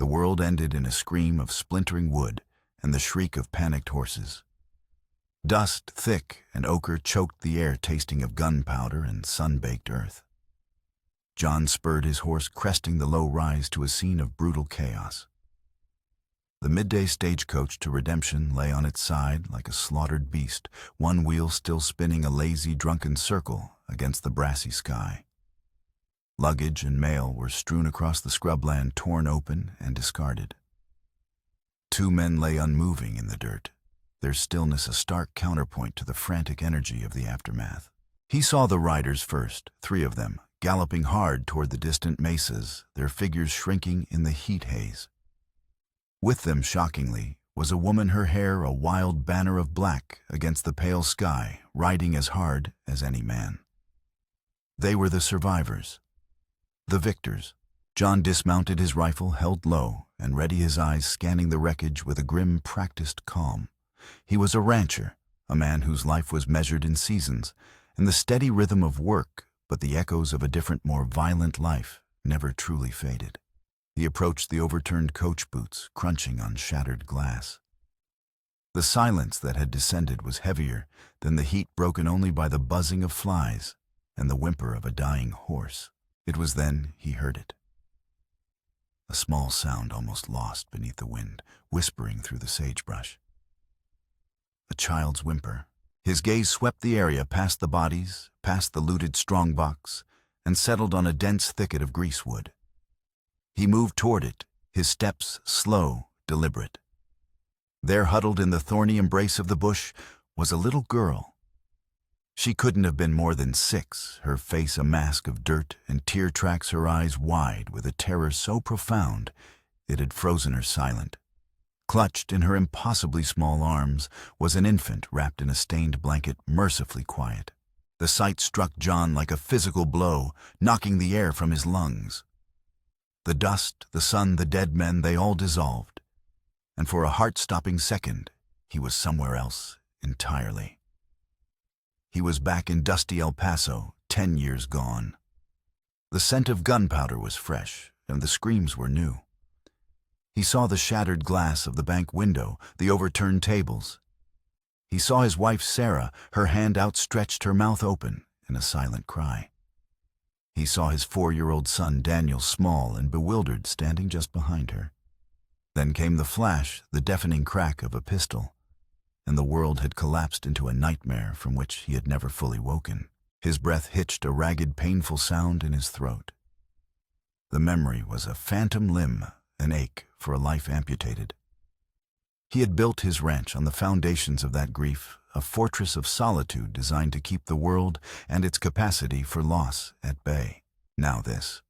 The world ended in a scream of splintering wood and the shriek of panicked horses. Dust, thick and ochre, choked the air, tasting of gunpowder and sun-baked earth. John spurred his horse, cresting the low rise to a scene of brutal chaos. The midday stagecoach to redemption lay on its side like a slaughtered beast, one wheel still spinning a lazy, drunken circle against the brassy sky. Luggage and mail were strewn across the scrubland, torn open and discarded. Two men lay unmoving in the dirt, their stillness a stark counterpoint to the frantic energy of the aftermath. He saw the riders first, 3 of them, galloping hard toward the distant mesas, their figures shrinking in the heat haze. With them, shockingly, was a woman, her hair a wild banner of black against the pale sky, riding as hard as any man. They were the survivors, the victors. John dismounted his rifle, held low, and ready, his eyes scanning the wreckage with a grim, practiced calm. He was a rancher, a man whose life was measured in seasons, and the steady rhythm of work, but the echoes of a different, more violent life never truly faded. He approached the overturned coach boots, crunching on shattered glass. The silence that had descended was heavier than the heat, broken only by the buzzing of flies and the whimper of a dying horse. It was then he heard it. A small sound almost lost beneath the wind, whispering through the sagebrush. A child's whimper. His gaze swept the area, past the bodies, past the looted strongbox, and settled on a dense thicket of greasewood. He moved toward it, his steps slow, deliberate. There, huddled in the thorny embrace of the bush, was a little girl. She couldn't have been more than 6, her face a mask of dirt and tear tracks, her eyes wide with a terror so profound it had frozen her silent. Clutched in her impossibly small arms was an infant wrapped in a stained blanket, mercifully quiet. The sight struck John like a physical blow, knocking the air from his lungs. The dust, the sun, the dead men, they all dissolved, and for a heart-stopping second, he was somewhere else entirely. He was back in dusty El Paso, 10 years gone. The scent of gunpowder was fresh, and the screams were new. He saw the shattered glass of the bank window, the overturned tables. He saw his wife Sarah, her hand outstretched, her mouth open, in a silent cry. He saw his 4-year-old son Daniel, small and bewildered, standing just behind her. Then came the flash, the deafening crack of a pistol, and the world had collapsed into a nightmare from which he had never fully woken. His breath hitched, a ragged, painful sound in his throat. The memory was a phantom limb, an ache for a life amputated. He had built his ranch on the foundations of that grief, a fortress of solitude designed to keep the world and its capacity for loss at bay. Now this.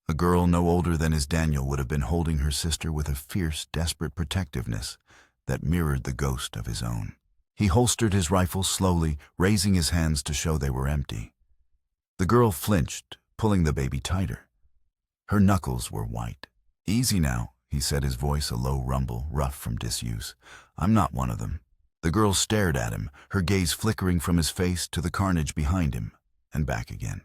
A girl no older than his Daniel would have been holding her sister with a fierce, desperate protectiveness that mirrored the ghost of his own. He holstered his rifle slowly, raising his hands to show they were empty. The girl flinched, pulling the baby tighter. Her knuckles were white. "Easy now," he said, his voice a low rumble, rough from disuse. "I'm not one of them." The girl stared at him, her gaze flickering from his face to the carnage behind him, and back again.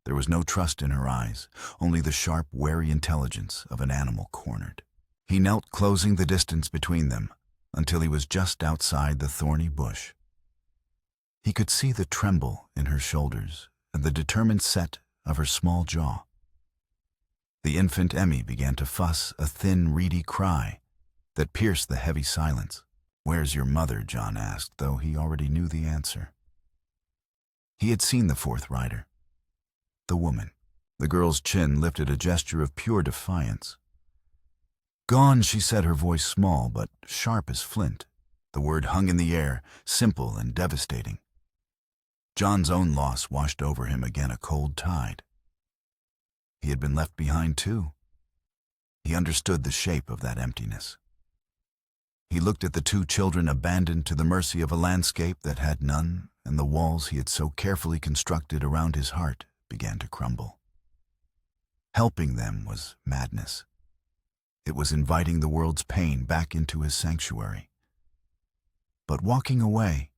There was no trust in her eyes, only the sharp, wary intelligence of an animal cornered. He knelt, closing the distance between them, until he was just outside the thorny bush. He could see the tremble in her shoulders and the determined set of her small jaw. The infant Emmy began to fuss, a thin, reedy cry that pierced the heavy silence. "Where's your mother?" John asked, though he already knew the answer. He had seen the 4th rider. The woman. The girl's chin lifted, a gesture of pure defiance. "Gone," she said, her voice small but sharp as flint. The word hung in the air, simple and devastating. John's own loss washed over him again, a cold tide. He had been left behind too. He understood the shape of that emptiness. He looked at the 2 children abandoned to the mercy of a landscape that had none, and the walls he had so carefully constructed around his heart began to crumble. Helping them was madness. It was inviting the world's pain back into his sanctuary. But walking away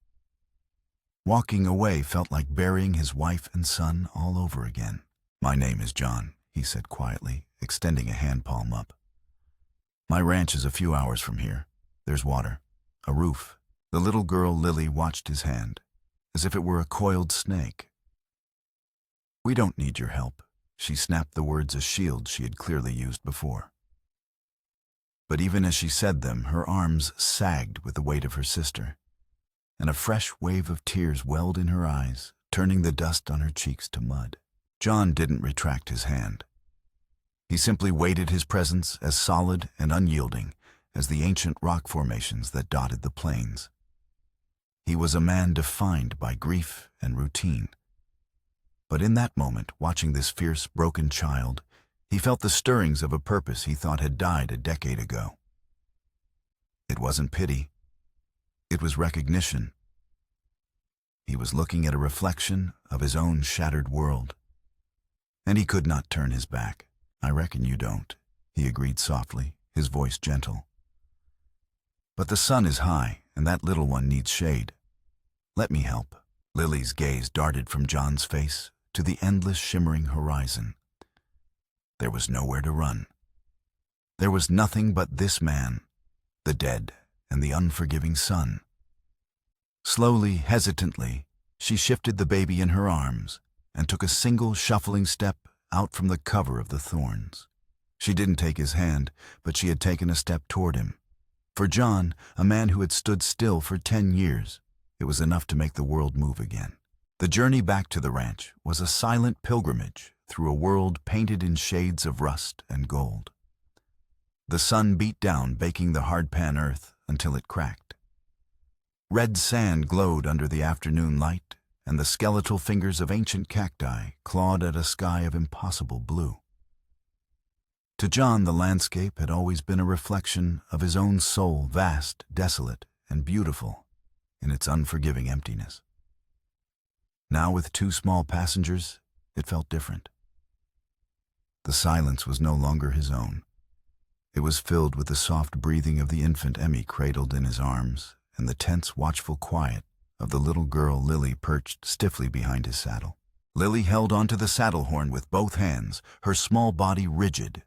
felt like burying his wife and son all over again. "My name is John," he said quietly, extending a hand palm up. My ranch is a few hours from here. There's water, a roof. The little girl Lily watched his hand, as if it were a coiled snake. We don't need your help. She snapped the words a shield she had clearly used before. But even as she said them, her arms sagged with the weight of her sister, and a fresh wave of tears welled in her eyes, turning the dust on her cheeks to mud. John didn't retract his hand. He simply weighted his presence as solid and unyielding as the ancient rock formations that dotted the plains. He was a man defined by grief and routine. But in that moment, watching this fierce, broken child, he felt the stirrings of a purpose he thought had died a decade ago. It wasn't pity. It was recognition. He was looking at a reflection of his own shattered world. And he could not turn his back. "I reckon you don't," he agreed softly, his voice gentle. "But the sun is high, and that little one needs shade. Let me help." Lily's gaze darted from John's face to the endless shimmering horizon. There was nowhere to run. There was nothing but this man, the dead, and the unforgiving sun. Slowly, hesitantly, she shifted the baby in her arms and took a single shuffling step out from the cover of the thorns. She didn't take his hand, but she had taken a step toward him. For John, a man who had stood still for 10 years, it was enough to make the world move again. The journey back to the ranch was a silent pilgrimage through a world painted in shades of rust and gold. The sun beat down, baking the hardpan earth until it cracked. Red sand glowed under the afternoon light, and the skeletal fingers of ancient cacti clawed at a sky of impossible blue. To John, the landscape had always been a reflection of his own soul, vast, desolate, and beautiful in its unforgiving emptiness. Now, with 2 small passengers, it felt different. The silence was no longer his own. It was filled with the soft breathing of the infant Emmy cradled in his arms and the tense, watchful quiet of the little girl Lily perched stiffly behind his saddle. Lily held onto the saddle horn with both hands, her small body rigid.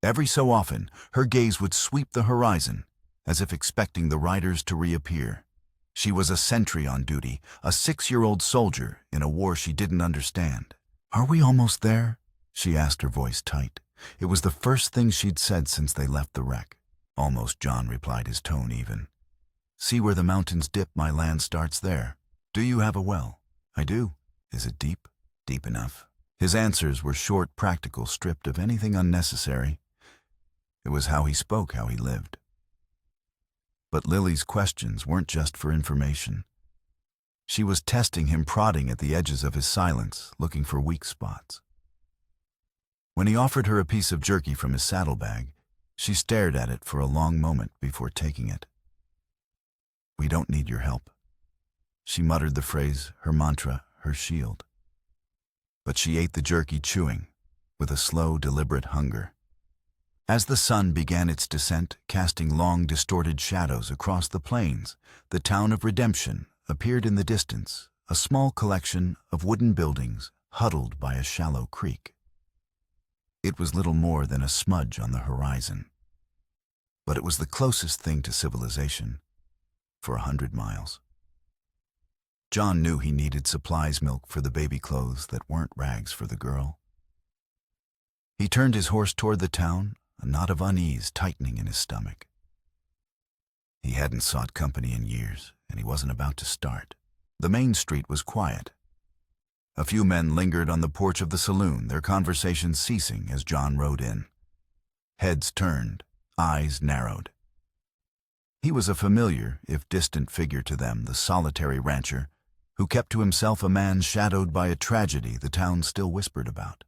Every so often, her gaze would sweep the horizon, as if expecting the riders to reappear. She was a sentry on duty, a 6-year-old soldier in a war she didn't understand. "Are we almost there?" she asked, her voice tight. It was the first thing she'd said since they left the wreck. "Almost," John replied, his tone even. "See where the mountains dip, my land starts there. Do you have a well?" "I do." "Is it deep?" "Deep enough." His answers were short, practical, stripped of anything unnecessary. It was how he spoke, how he lived. But Lily's questions weren't just for information. She was testing him, prodding at the edges of his silence, looking for weak spots. When he offered her a piece of jerky from his saddlebag, she stared at it for a long moment before taking it. "We don't need your help." She muttered the phrase, her mantra, her shield. But she ate the jerky, chewing, with a slow, deliberate hunger. As the sun began its descent, casting long, distorted shadows across the plains, the town of Redemption appeared in the distance, a small collection of wooden buildings huddled by a shallow creek. It was little more than a smudge on the horizon, but it was the closest thing to civilization for 100 miles. John knew he needed supplies, milk for the baby clothes that weren't rags for the girl. He turned his horse toward the town, a knot of unease tightening in his stomach. He hadn't sought company in years, and he wasn't about to start. The main street was quiet. A few men lingered on the porch of the saloon, their conversation ceasing as John rode in. Heads turned, eyes narrowed. He was a familiar, if distant figure to them, the solitary rancher, who kept to himself, a man shadowed by a tragedy the town still whispered about.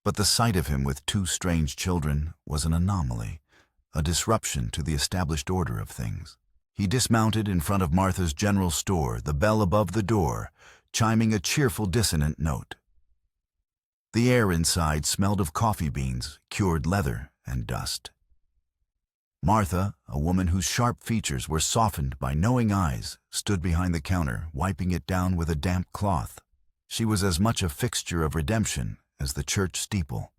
But the sight of him with 2 strange children was an anomaly, a disruption to the established order of things. He dismounted in front of Martha's general store, the bell above the door chiming a cheerful, dissonant note. The air inside smelled of coffee beans, cured leather, and dust. Martha, a woman whose sharp features were softened by knowing eyes, stood behind the counter, wiping it down with a damp cloth. She was as much a fixture of Redemption as the church steeple,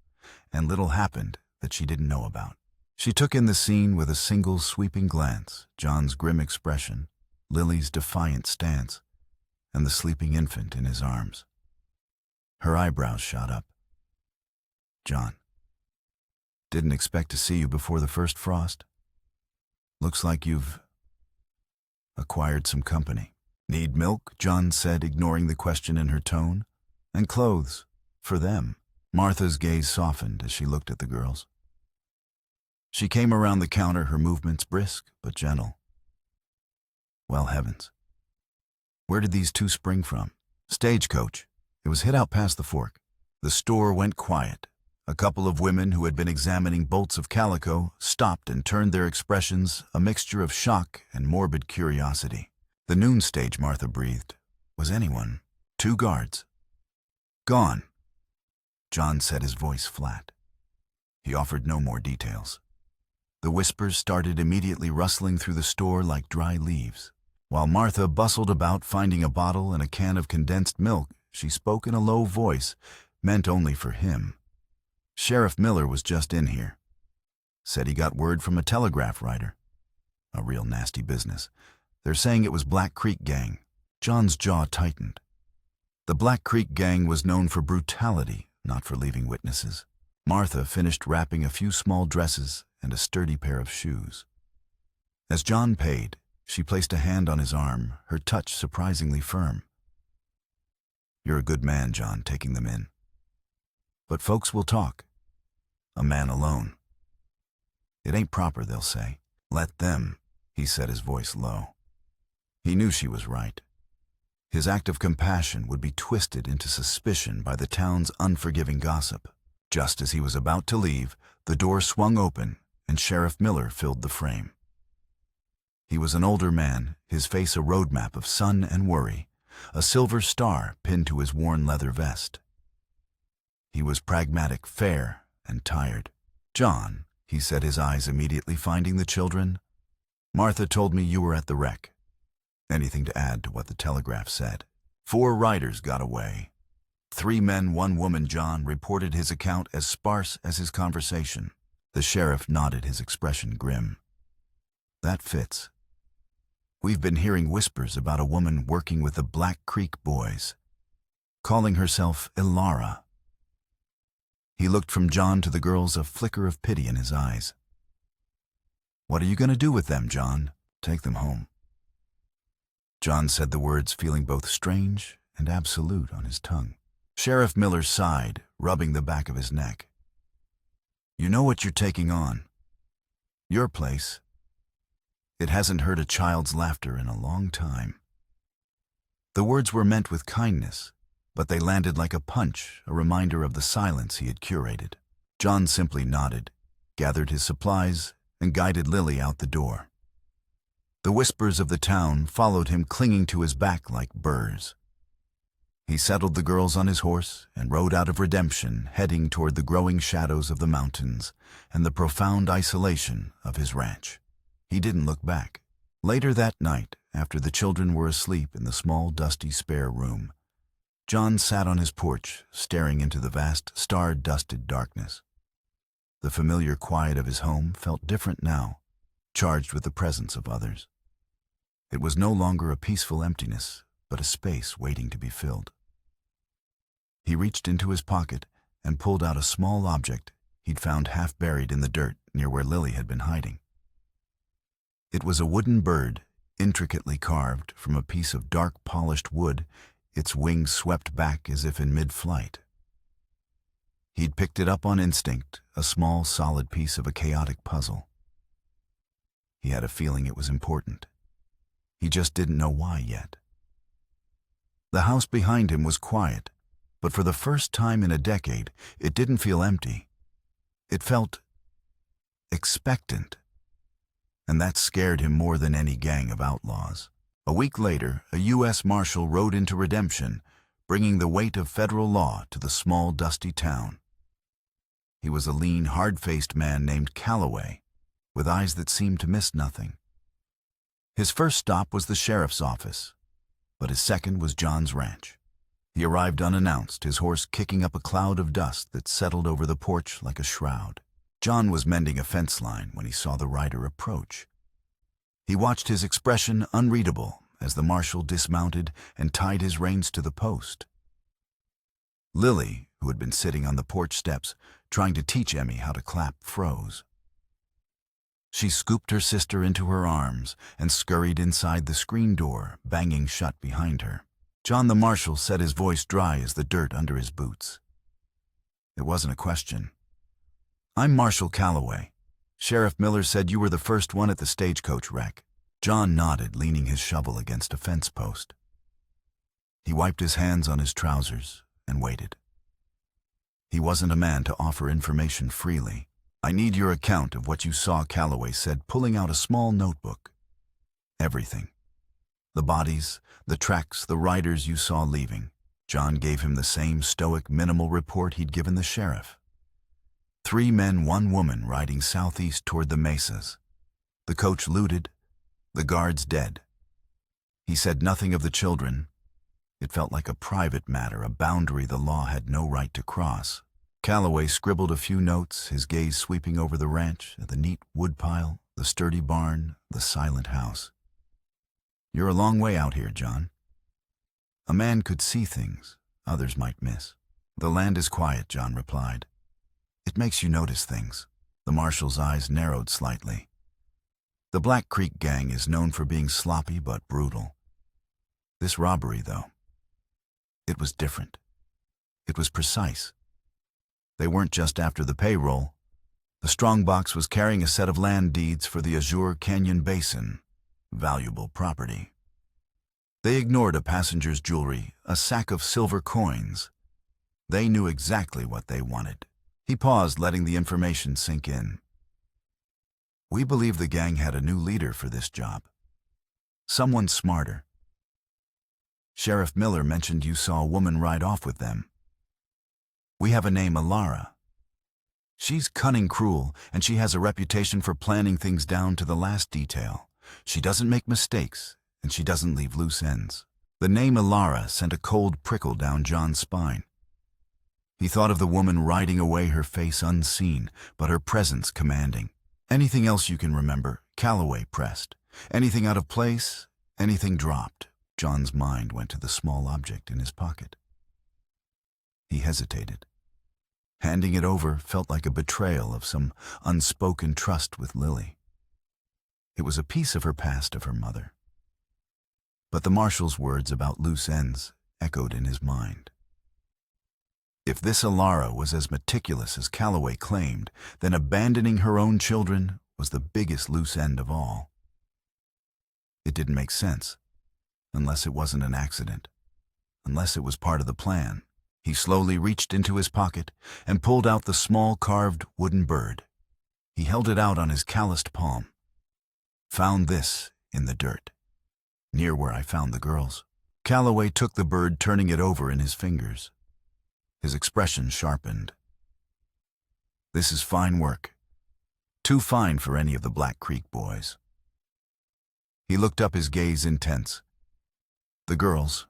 and little happened that she didn't know about. She took in the scene with a single sweeping glance, John's grim expression, Lily's defiant stance, and the sleeping infant in his arms. Her eyebrows shot up. "John, didn't expect to see you before the first frost. Looks like you've acquired some company." "Need milk?" John said, ignoring the question in her tone. "And clothes. For them." Martha's gaze softened as she looked at the girls. She came around the counter, her movements brisk but gentle. "Well, heavens. Where did these two spring from?" "Stagecoach. It was hid out past the fork." The store went quiet. A couple of women who had been examining bolts of calico stopped and turned their expressions a mixture of shock and morbid curiosity. "The noon stage," Martha breathed. "Was anyone?" "2 guards." "Gone." John said, his voice flat. He offered no more details. The whispers started immediately rustling through the store like dry leaves. While Martha bustled about finding a bottle and a can of condensed milk, she spoke in a low voice, meant only for him. "Sheriff Miller was just in here. Said he got word from a telegraph writer. A real nasty business. They're saying it was Black Creek Gang." John's jaw tightened. The Black Creek Gang was known for brutality, not for leaving witnesses. Martha finished wrapping a few small dresses and a sturdy pair of shoes. As John paid, she placed a hand on his arm, her touch surprisingly firm. "You're a good man, John, taking them in. But folks will talk. A man alone. It ain't proper, they'll say." "Let them," he said, his voice low. He knew she was right. His act of compassion would be twisted into suspicion by the town's unforgiving gossip. Just as he was about to leave, the door swung open and Sheriff Miller filled the frame. He was an older man, his face a roadmap of sun and worry, a silver star pinned to his worn leather vest. He was pragmatic, fair, and tired. "John," he said, his eyes immediately finding the children, "Martha told me you were at the wreck. Anything to add to what the telegraph said?" 4 riders got away. 3 men, 1 woman, John reported his account as sparse as his conversation. The sheriff nodded, his expression grim. "That fits. We've been hearing whispers about a woman working with the Black Creek boys, calling herself Ilara." He looked from John to the girls, a flicker of pity in his eyes. "What are you going to do with them, John?" "Take them home." John said the words, feeling both strange and absolute on his tongue. Sheriff Miller sighed, rubbing the back of his neck. "You know what you're taking on. Your place. It hasn't heard a child's laughter in a long time." The words were meant with kindness, but they landed like a punch, a reminder of the silence he had curated. John simply nodded, gathered his supplies, and guided Lily out the door. The whispers of the town followed him, clinging to his back like burrs. He settled the girls on his horse and rode out of Redemption, heading toward the growing shadows of the mountains and the profound isolation of his ranch. He didn't look back. Later that night, after the children were asleep in the small, dusty spare room, John sat on his porch, staring into the vast, star-dusted darkness. The familiar quiet of his home felt different now, charged with the presence of others. It was no longer a peaceful emptiness, but a space waiting to be filled. He reached into his pocket and pulled out a small object he'd found half buried in the dirt near where Lily had been hiding. It was a wooden bird, intricately carved from a piece of dark polished wood, its wings swept back as if in mid-flight. He'd picked it up on instinct, a small, solid piece of a chaotic puzzle. He had a feeling it was important. He just didn't know why yet. The house behind him was quiet, but for the first time in a decade, it didn't feel empty. It felt expectant, and that scared him more than any gang of outlaws. A week later, a U.S. Marshal rode into Redemption, bringing the weight of federal law to the small, dusty town. He was a lean, hard-faced man named Calloway, with eyes that seemed to miss nothing. His first stop was the sheriff's office, but his second was John's ranch. He arrived unannounced, his horse kicking up a cloud of dust that settled over the porch like a shroud. John was mending a fence line when he saw the rider approach. He watched his expression unreadable as the marshal dismounted and tied his reins to the post. Lily, who had been sitting on the porch steps trying to teach Emmy how to clap, froze. She scooped her sister into her arms and scurried inside the screen door, banging shut behind her. John the marshal set his voice dry as the dirt under his boots. It wasn't a question. "I'm Marshal Calloway. Sheriff Miller said you were the first one at the stagecoach wreck." John nodded, leaning his shovel against a fence post. He wiped his hands on his trousers and waited. He wasn't a man to offer information freely. "I need your account of what you saw," Calloway said, pulling out a small notebook. "Everything. The bodies, the tracks, the riders you saw leaving." John gave him the same stoic, minimal report he'd given the sheriff. 3 men, 1 woman riding southeast toward the mesas. The coach looted, the guards dead. He said nothing of the children. It felt like a private matter, a boundary the law had no right to cross. Calloway scribbled a few notes, his gaze sweeping over the ranch, the neat woodpile, the sturdy barn, the silent house. "You're a long way out here, John. A man could see things others might miss." "The land is quiet," John replied. "It makes you notice things." The marshal's eyes narrowed slightly. "The Black Creek gang is known for being sloppy but brutal. This robbery, though, it was different. It was precise. They weren't just after the payroll. The strongbox was carrying a set of land deeds for the Azure Canyon Basin, valuable property. They ignored a passenger's jewelry, a sack of silver coins. They knew exactly what they wanted." He paused, letting the information sink in. "We believe the gang had a new leader for this job. Someone smarter. Sheriff Miller mentioned you saw a woman ride off with them. We have a name, Alara. She's cunning, cruel, and she has a reputation for planning things down to the last detail. She doesn't make mistakes, and she doesn't leave loose ends." The name Alara sent a cold prickle down John's spine. He thought of the woman riding away, her face unseen, but her presence commanding. "Anything else you can remember?" Calloway pressed. "Anything out of place? Anything dropped?" John's mind went to the small object in his pocket. He hesitated. Handing it over felt like a betrayal of some unspoken trust with Lily. It was a piece of her past, of her mother. But the marshal's words about loose ends echoed in his mind. If this Alara was as meticulous as Calloway claimed, then abandoning her own children was the biggest loose end of all. It didn't make sense, unless it wasn't an accident, unless it was part of the plan. He slowly reached into his pocket and pulled out the small carved wooden bird. He held it out on his calloused palm. "Found this in the dirt, near where I found the girls." Calloway took the bird, turning it over in his fingers. His expression sharpened. "This is fine work. Too fine for any of the Black Creek boys." He looked up, his gaze intense. "The girls.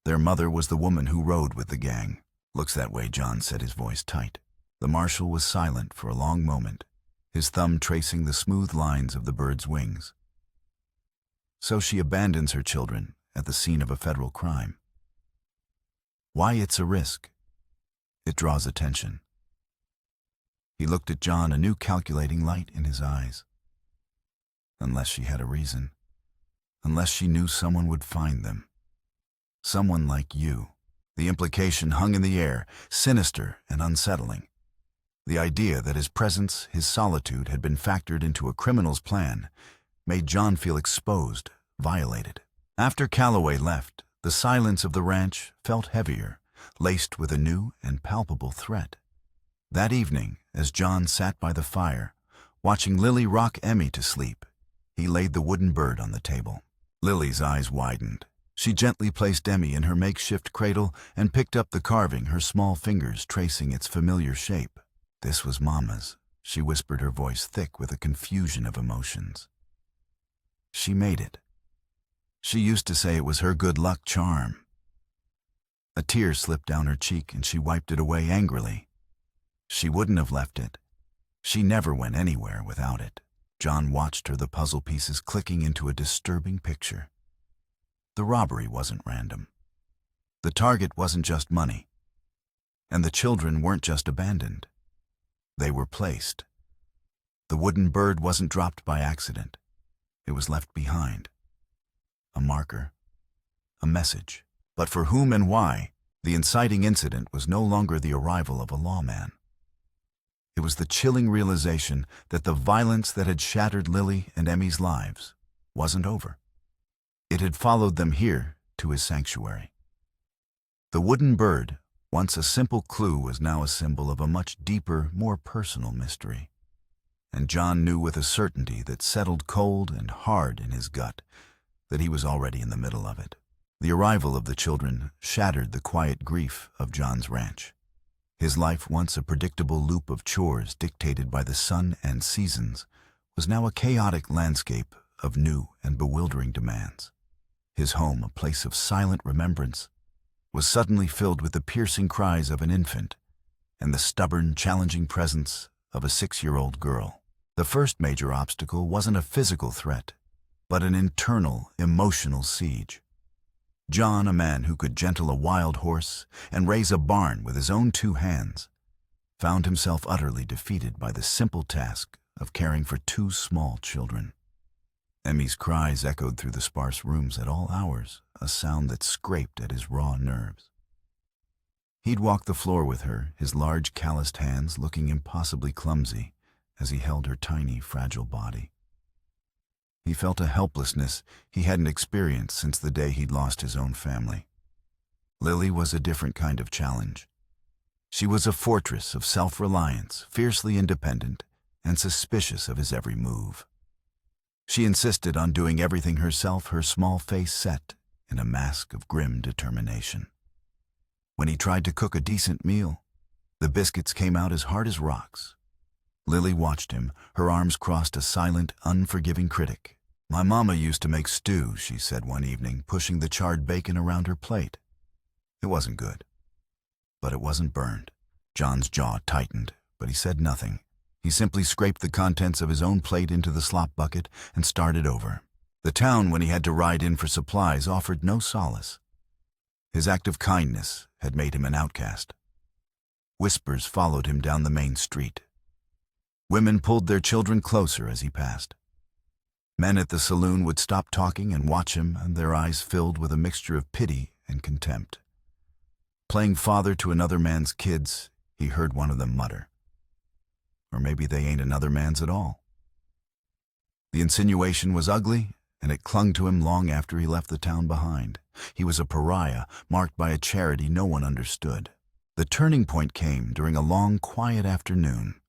Their mother was the woman who rode with the gang." "Looks that way," John said, his voice tight. The marshal was silent for a long moment, his thumb tracing the smooth lines of the bird's wings. "So she abandons her children at the scene of a federal crime. Why? It's a risk. It draws attention." He looked at John, a new calculating light in his eyes. "Unless she had a reason. Unless she knew someone would find them. Someone like you." The implication hung in the air, sinister and unsettling. The idea that his presence, his solitude, had been factored into a criminal's plan made John feel exposed, violated. After Calloway left, the silence of the ranch felt heavier, laced with a new and palpable threat. That evening, as John sat by the fire, watching Lily rock Emmy to sleep, he laid the wooden bird on the table. Lily's eyes widened. She gently placed Emmy in her makeshift cradle and picked up the carving, her small fingers tracing its familiar shape. "This was Mama's," she whispered, her voice thick with a confusion of emotions. "She made it. She used to say it was her good luck charm." A tear slipped down her cheek and she wiped it away angrily. She wouldn't have left it. She never went anywhere without it. John watched her, the puzzle pieces clicking into a disturbing picture. The robbery wasn't random. The target wasn't just money. And the children weren't just abandoned. They were placed. The wooden bird wasn't dropped by accident. It was left behind. A marker. A message. But for whom and why, the inciting incident was no longer the arrival of a lawman. It was the chilling realization that the violence that had shattered Lily and Emmy's lives wasn't over. It had followed them here to his sanctuary. The wooden bird, once a simple clue, was now a symbol of a much deeper, more personal mystery. And John knew with a certainty that settled cold and hard in his gut that he was already in the middle of it. The arrival of the children shattered the quiet grief of John's ranch. His life, once a predictable loop of chores dictated by the sun and seasons, was now a chaotic landscape of new and bewildering demands. His home, a place of silent remembrance, was suddenly filled with the piercing cries of an infant and the stubborn, challenging presence of a 6-year-old girl. The first major obstacle wasn't a physical threat, but an internal, emotional siege. John, a man who could gentle a wild horse and raise a barn with his own 2 hands, found himself utterly defeated by the simple task of caring for 2 small children. Emmy's cries echoed through the sparse rooms at all hours, a sound that scraped at his raw nerves. He'd walk the floor with her, his large calloused hands looking impossibly clumsy as he held her tiny, fragile body. He felt a helplessness he hadn't experienced since the day he'd lost his own family. Lily was a different kind of challenge. She was a fortress of self-reliance, fiercely independent, and suspicious of his every move. She insisted on doing everything herself, her small face set in a mask of grim determination. When he tried to cook a decent meal, the biscuits came out as hard as rocks. Lily watched him, her arms crossed, a silent, unforgiving critic. "My mama used to make stew," she said one evening, pushing the charred bacon around her plate. It wasn't good, but it wasn't burned. John's jaw tightened, but he said nothing. He simply scraped the contents of his own plate into the slop bucket and started over. The town, when he had to ride in for supplies, offered no solace. His act of kindness had made him an outcast. Whispers followed him down the main street. Women pulled their children closer as he passed. Men at the saloon would stop talking and watch him, and their eyes filled with a mixture of pity and contempt. Playing father to another man's kids, he heard one of them mutter, "Or maybe they ain't another man's at all." The insinuation was ugly, and it clung to him long after he left the town behind. He was a pariah, marked by a charity no one understood. The turning point came during a long, quiet afternoon.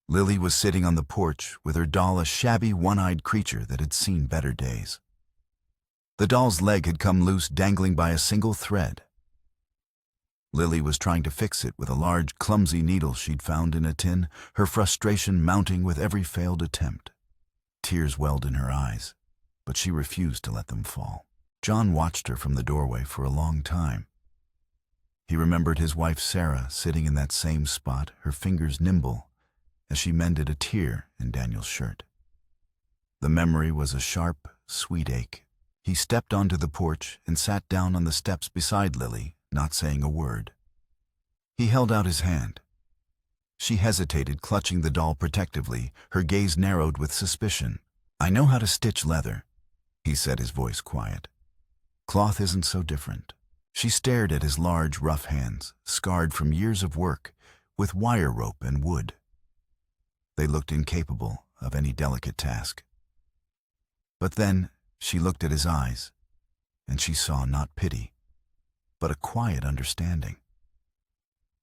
Lily was sitting on the porch with her doll, a shabby, one-eyed creature that had seen better days. The doll's leg had come loose, dangling by a single thread. Lily was trying to fix it with a large, clumsy needle she'd found in a tin, her frustration mounting with every failed attempt. Tears welled in her eyes, but she refused to let them fall. John watched her from the doorway for a long time. He remembered his wife Sarah sitting in that same spot, her fingers nimble, as she mended a tear in Daniel's shirt. The memory was a sharp, sweet ache. He stepped onto the porch and sat down on the steps beside Lily, not saying a word. He held out his hand. She hesitated, clutching the doll protectively, her gaze narrowed with suspicion. "I know how to stitch leather," he said, his voice quiet. "Cloth isn't so different." She stared at his large, rough hands, scarred from years of work, with wire rope and wood. They looked incapable of any delicate task. But then she looked at his eyes, and she saw not pity, but a quiet understanding.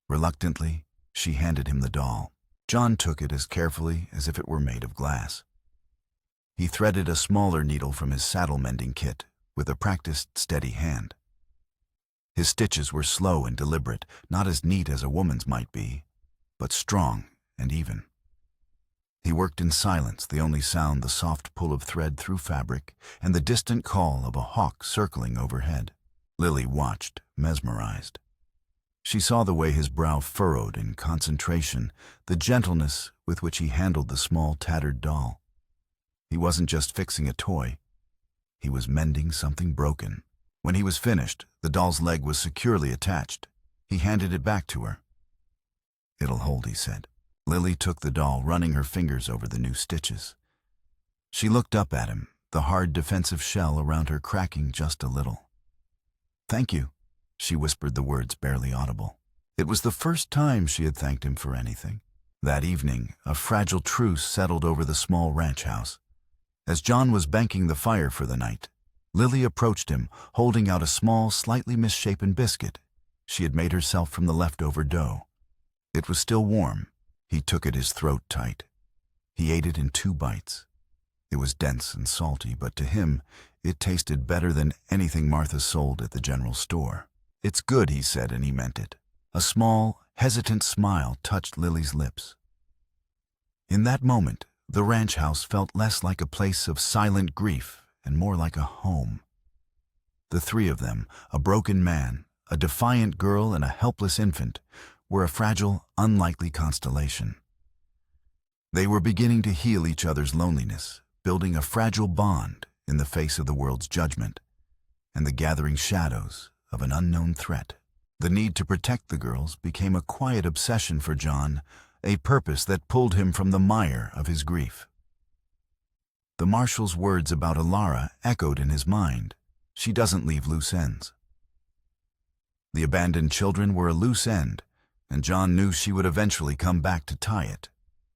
Reluctantly, she handed him the doll. John took it as carefully as if it were made of glass. He threaded a smaller needle from his saddle-mending kit with a practiced, steady hand. His stitches were slow and deliberate, not as neat as a woman's might be, but strong and even. He worked in silence, the only sound the soft pull of thread through fabric and the distant call of a hawk circling overhead. Lily watched, mesmerized. She saw the way his brow furrowed in concentration, the gentleness with which he handled the small, tattered doll. He wasn't just fixing a toy. He was mending something broken. When he was finished, the doll's leg was securely attached. He handed it back to her. "It'll hold," he said. Lily took the doll, running her fingers over the new stitches. She looked up at him, the hard defensive shell around her cracking just a little. "Thank you," she whispered, the words barely audible. It was the first time she had thanked him for anything. That evening, a fragile truce settled over the small ranch house. As John was banking the fire for the night, Lily approached him, holding out a small, slightly misshapen biscuit she had made herself from the leftover dough. It was still warm. He took it, his throat tight. He ate it in 2 bites. It was dense and salty, but to him, it tasted better than anything Martha sold at the general store. "It's good," he said, and he meant it. A small, hesitant smile touched Lily's lips. In that moment, the ranch house felt less like a place of silent grief and more like a home. The 3 of them, a broken man, a defiant girl, and a helpless infant, were a fragile, unlikely constellation. They were beginning to heal each other's loneliness, building a fragile bond in the face of the world's judgment and the gathering shadows of an unknown threat. The need to protect the girls became a quiet obsession for John, a purpose that pulled him from the mire of his grief. The marshal's words about Alara echoed in his mind. She doesn't leave loose ends. The abandoned children were a loose end, and John knew she would eventually come back to tie it.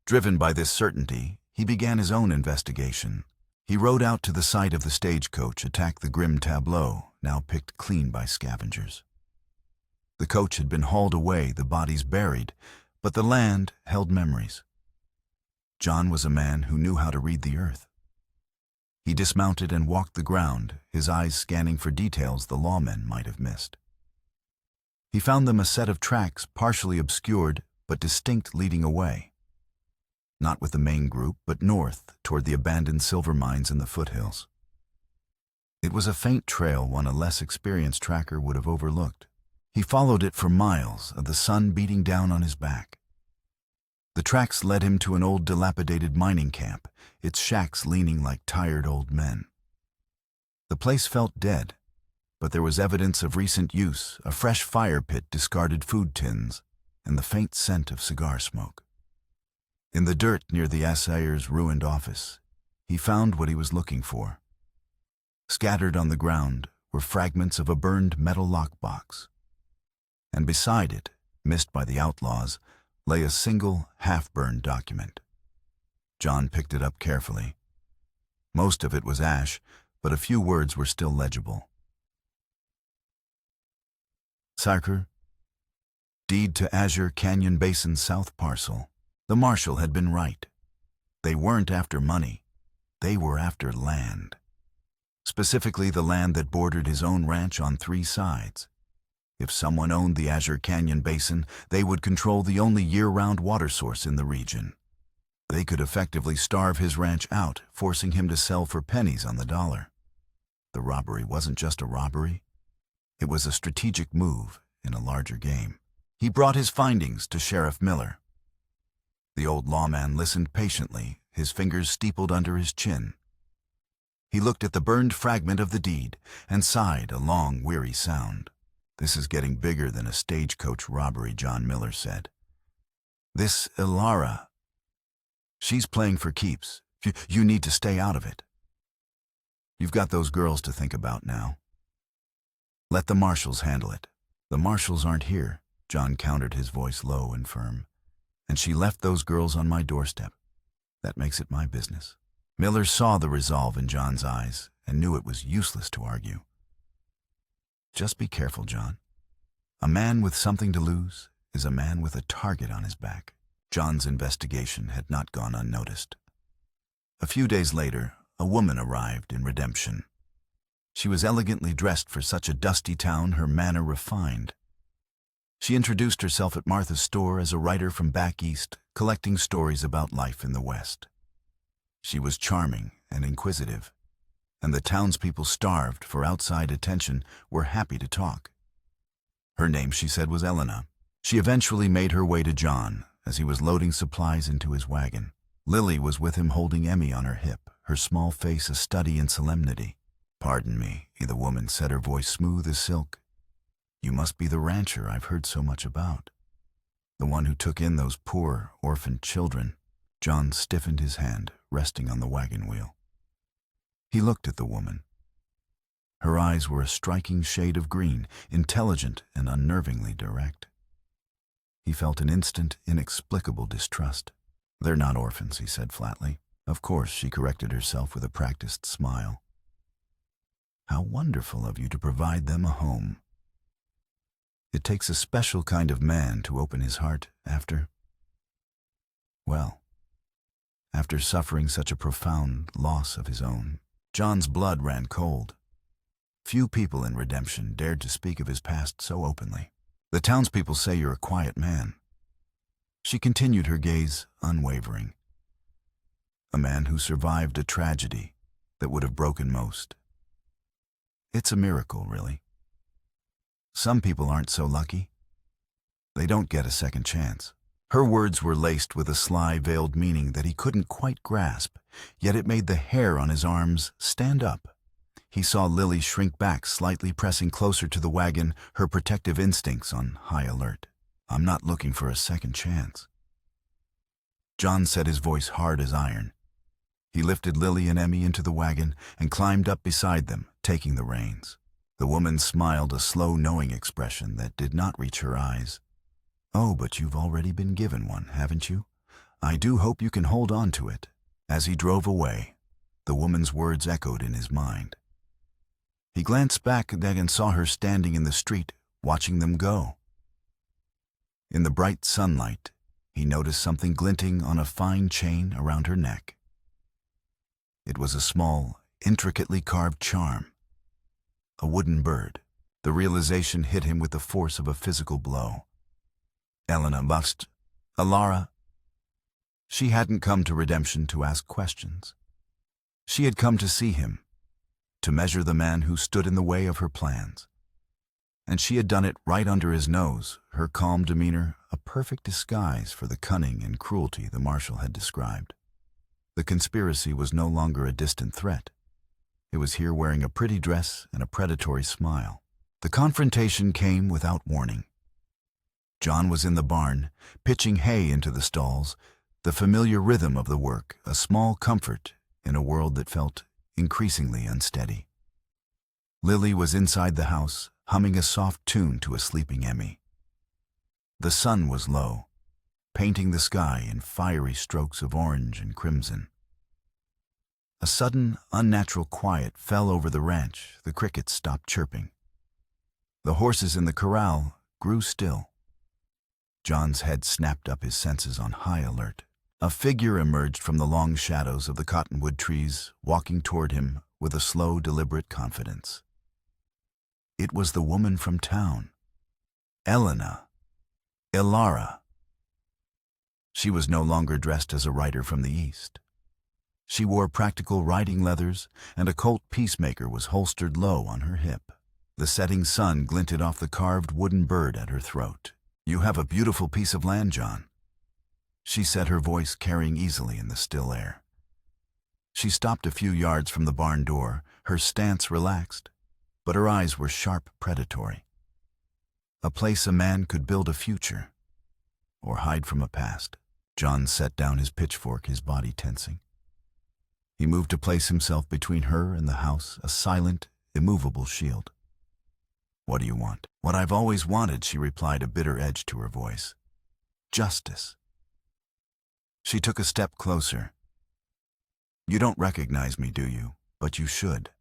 Driven by this certainty, he began his own investigation. He rode out to the site of the stagecoach, attacked the grim tableau, now picked clean by scavengers. The coach had been hauled away, the bodies buried, but the land held memories. John was a man who knew how to read the earth. He dismounted and walked the ground, his eyes scanning for details the lawmen might have missed. He found them a set of tracks, partially obscured but distinct, leading away. Not with the main group, but north, toward the abandoned silver mines in the foothills. It was a faint trail one a less experienced tracker would have overlooked. He followed it for miles, the sun beating down on his back. The tracks led him to an old dilapidated mining camp, its shacks leaning like tired old men. The place felt dead, but there was evidence of recent use, a fresh fire pit, discarded food tins, and the faint scent of cigar smoke. In the dirt near the assayer's ruined office, he found what he was looking for. Scattered on the ground were fragments of a burned metal lockbox, and beside it, missed by the outlaws, lay a single, half-burned document. John picked it up carefully. Most of it was ash, but a few words were still legible. Sarker, deed to Azure Canyon Basin South Parcel. The marshal had been right. They weren't after money. They were after land. Specifically the land that bordered his own ranch on 3 sides. If someone owned the Azure Canyon Basin, they would control the only year-round water source in the region. They could effectively starve his ranch out, forcing him to sell for pennies on the dollar. The robbery wasn't just a robbery. It was a strategic move in a larger game. He brought his findings to Sheriff Miller. The old lawman listened patiently, his fingers steepled under his chin. He looked at the burned fragment of the deed and sighed a long, weary sound. "This is getting bigger than a stagecoach robbery," John Miller said. "This Ilara, she's playing for keeps. You need to stay out of it. You've got those girls to think about now. Let the marshals handle it." "The marshals aren't here," John countered, his voice low and firm. "And she left those girls on my doorstep. That makes it my business." Miller saw the resolve in John's eyes and knew it was useless to argue. "Just be careful, John. A man with something to lose is a man with a target on his back." John's investigation had not gone unnoticed. A few days later, a woman arrived in Redemption. She was elegantly dressed for such a dusty town, her manner refined. She introduced herself at Martha's store as a writer from back east, collecting stories about life in the West. She was charming and inquisitive, and the townspeople, starved for outside attention, were happy to talk. Her name, she said, was Elena. She eventually made her way to John as he was loading supplies into his wagon. Lily was with him holding Emmy on her hip, her small face a study in solemnity. "Pardon me," the woman said, her voice smooth as silk. "You must be the rancher I've heard so much about. The one who took in those poor, orphaned children." John stiffened his hand, resting on the wagon wheel. He looked at the woman. Her eyes were a striking shade of green, intelligent and unnervingly direct. He felt an instant, inexplicable distrust. "They're not orphans," he said flatly. "Of course," she corrected herself with a practiced smile. "How wonderful of you to provide them a home. It takes a special kind of man to open his heart after suffering such a profound loss of his own." John's blood ran cold. Few people in Redemption dared to speak of his past so openly. "The townspeople say you're a quiet man." She continued, her gaze unwavering. "A man who survived a tragedy that would have broken most. It's a miracle, really. Some people aren't so lucky. They don't get a second chance." Her words were laced with a sly, veiled meaning that he couldn't quite grasp, yet it made the hair on his arms stand up. He saw Lily shrink back, slightly pressing closer to the wagon, her protective instincts on high alert. "I'm not looking for a second chance." John said, his voice hard as iron. He lifted Lily and Emmy into the wagon and climbed up beside them, taking the reins. The woman smiled, a slow, knowing expression that did not reach her eyes. "Oh, but you've already been given one, haven't you? I do hope you can hold on to it." As he drove away, the woman's words echoed in his mind. He glanced back and saw her standing in the street, watching them go. In the bright sunlight, he noticed something glinting on a fine chain around her neck. It was a small, intricately carved charm. A wooden bird. The realization hit him with the force of a physical blow. Elena must. Alara. She hadn't come to Redemption to ask questions. She had come to see him, to measure the man who stood in the way of her plans. And she had done it right under his nose, her calm demeanor a perfect disguise for the cunning and cruelty the marshal had described. The conspiracy was no longer a distant threat. It was here, wearing a pretty dress and a predatory smile. The confrontation came without warning. John was in the barn, pitching hay into the stalls, the familiar rhythm of the work, a small comfort in a world that felt increasingly unsteady. Lily was inside the house, humming a soft tune to a sleeping Emmy. The sun was low, painting the sky in fiery strokes of orange and crimson. A sudden, unnatural quiet fell over the ranch. The crickets stopped chirping. The horses in the corral grew still. John's head snapped up, his senses on high alert. A figure emerged from the long shadows of the cottonwood trees, walking toward him with a slow, deliberate confidence. It was the woman from town, Elena, Ilara. She was no longer dressed as a rider from the east. She wore practical riding leathers, and a Colt Peacemaker was holstered low on her hip. The setting sun glinted off the carved wooden bird at her throat. "You have a beautiful piece of land, John," she said, her voice carrying easily in the still air. She stopped a few yards from the barn door, her stance relaxed, but her eyes were sharp, predatory. A place a man could build a future, or hide from a past. John set down his pitchfork, his body tensing. He moved to place himself between her and the house, a silent, immovable shield. "What do you want?" "What I've always wanted," she replied, a bitter edge to her voice. "Justice." She took a step closer. "You don't recognize me, do you? But you should.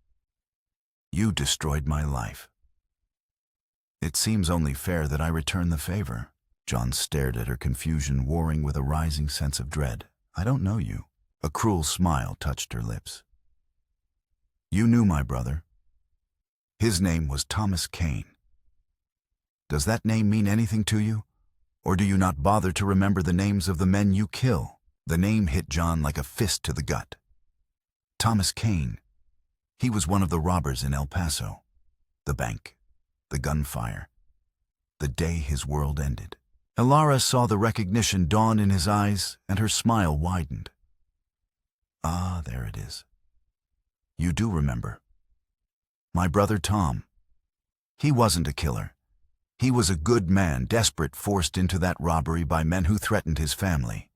You destroyed my life. It seems only fair that I return the favor." John stared at her, confusion warring with a rising sense of dread. "I don't know you." A cruel smile touched her lips. "You knew my brother. His name was Thomas Kane. Does that name mean anything to you? Or do you not bother to remember the names of the men you kill?" The name hit John like a fist to the gut. Thomas Kane. He was one of the robbers in El Paso. The bank. The gunfire. the day his world ended. Elara saw the recognition dawn in his eyes, and her smile widened. Ah, there it is. You do remember. My brother Tom. He wasn't a killer. He was a good man, desperate, forced into that robbery by men who threatened his family.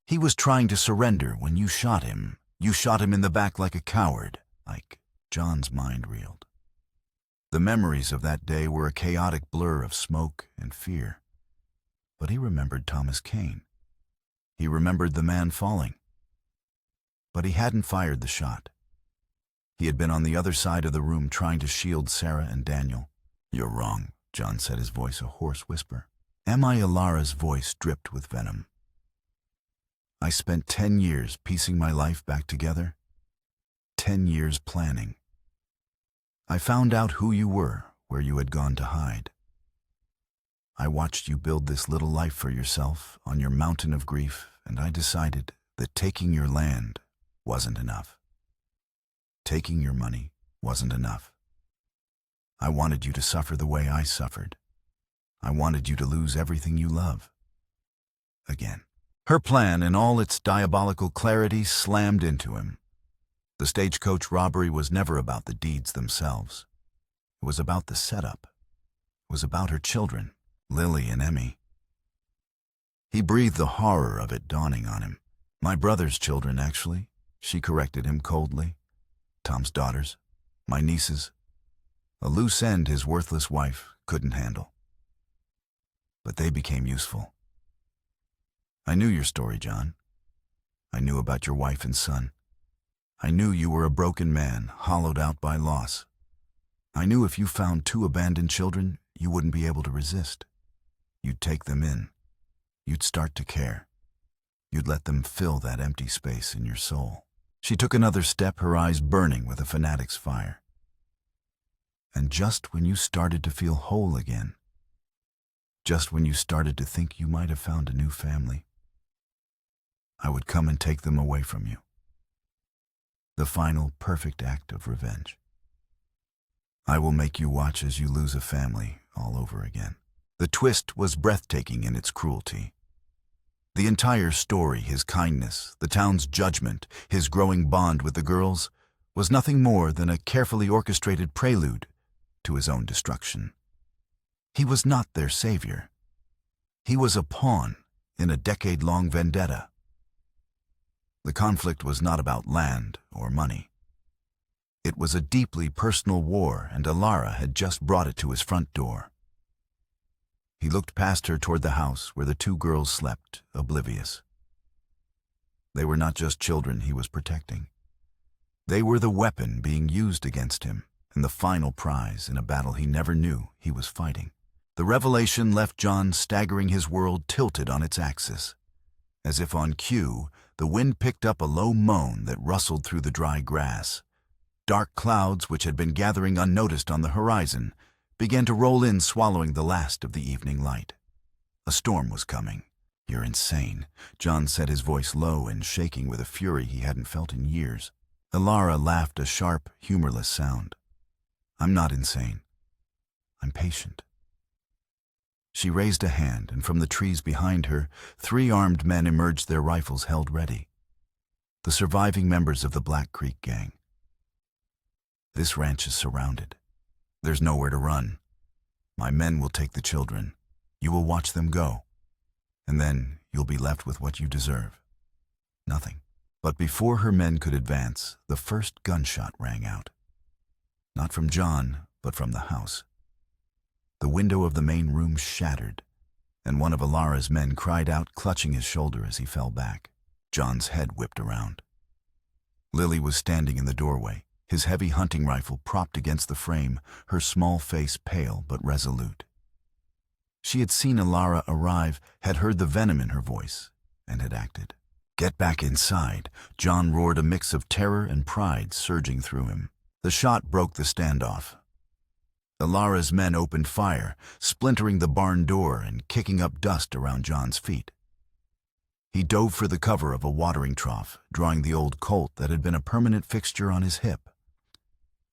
He was trying to surrender when you shot him. You shot him in the back like a coward. John's mind reeled. The memories of that day were a chaotic blur of smoke and fear. But he remembered Thomas Kane. He remembered the man falling. But he hadn't fired the shot. He had been on the other side of the room trying to shield Sarah and Daniel. You're wrong, John said, his voice a hoarse whisper. Elara's voice dripped with venom. I spent 10 years piecing my life back together. 10 years planning. I found out who you were, where you had gone to hide. I watched you build this little life for yourself on your mountain of grief, and I decided that taking your land wasn't enough. Taking your money wasn't enough. I wanted you to suffer the way I suffered. I wanted you to lose everything you love. Again. Her plan, in all its diabolical clarity, slammed into him. The stagecoach robbery was never about the deeds themselves. It was about the setup. It was about her children, Lily and Emmy. He breathed the horror of it dawning on him. My brother's children, actually, she corrected him coldly. Tom's daughters, my nieces. A loose end his worthless wife couldn't handle. But they became useful. I knew your story, John. I knew about your wife and son. I knew you were a broken man, hollowed out by loss. I knew if you found 2 abandoned children, you wouldn't be able to resist. You'd take them in. You'd start to care. You'd let them fill that empty space in your soul. She took another step, her eyes burning with a fanatic's fire. And just when you started to feel whole again, just when you started to think you might have found a new family, I would come and take them away from you. The final, perfect act of revenge. I will make you watch as you lose a family all over again. The twist was breathtaking in its cruelty. The entire story, his kindness, the town's judgment, his growing bond with the girls, was nothing more than a carefully orchestrated prelude to his own destruction. He was not their savior. He was a pawn in a decade-long vendetta. The conflict was not about land or money. It was a deeply personal war, and Elara had just brought it to his front door. He looked past her toward the house where the 2 girls slept, oblivious. They were not just children he was protecting. They were the weapon being used against him, and the final prize in a battle he never knew he was fighting. The revelation left John staggering, his world tilted on its axis. As if on cue, the wind picked up a low moan that rustled through the dry grass. Dark clouds, which had been gathering unnoticed on the horizon, began to roll in, swallowing the last of the evening light. A storm was coming. You're insane, John said, his voice low and shaking with a fury he hadn't felt in years. Elara laughed, a sharp, humorless sound. I'm not insane. I'm patient. She raised a hand, and from the trees behind her, 3 armed men emerged, their rifles held ready. The surviving members of the Black Creek gang. This ranch is surrounded. There's nowhere to run. My men will take the children. You will watch them go. And then you'll be left with what you deserve. Nothing. But before her men could advance, the first gunshot rang out. Not from John, but from the house. The window of the main room shattered, and one of Elara's men cried out, clutching his shoulder as he fell back. John's head whipped around. Lily was standing in the doorway, his heavy hunting rifle propped against the frame, her small face pale but resolute. She had seen Elara arrive, had heard the venom in her voice, and had acted. Get back inside, John roared, a mix of terror and pride surging through him. The shot broke the standoff. Elara's men opened fire, splintering the barn door and kicking up dust around John's feet. He dove for the cover of a watering trough, drawing the old Colt that had been a permanent fixture on his hip.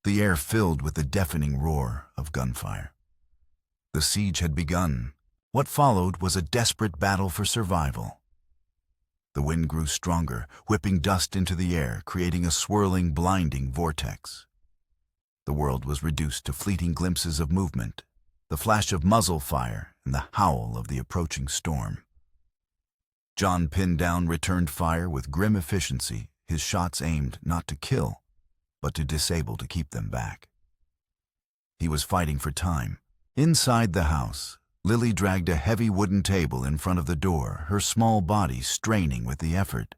The air filled with the deafening roar of gunfire. The siege had begun. What followed was a desperate battle for survival. The wind grew stronger, whipping dust into the air, creating a swirling, blinding vortex. The world was reduced to fleeting glimpses of movement, the flash of muzzle fire and the howl of the approaching storm. John pinned down returned fire with grim efficiency, his shots aimed not to kill, but to disable to keep them back. He was fighting for time. Inside the house, Lily dragged a heavy wooden table in front of the door, her small body straining with the effort.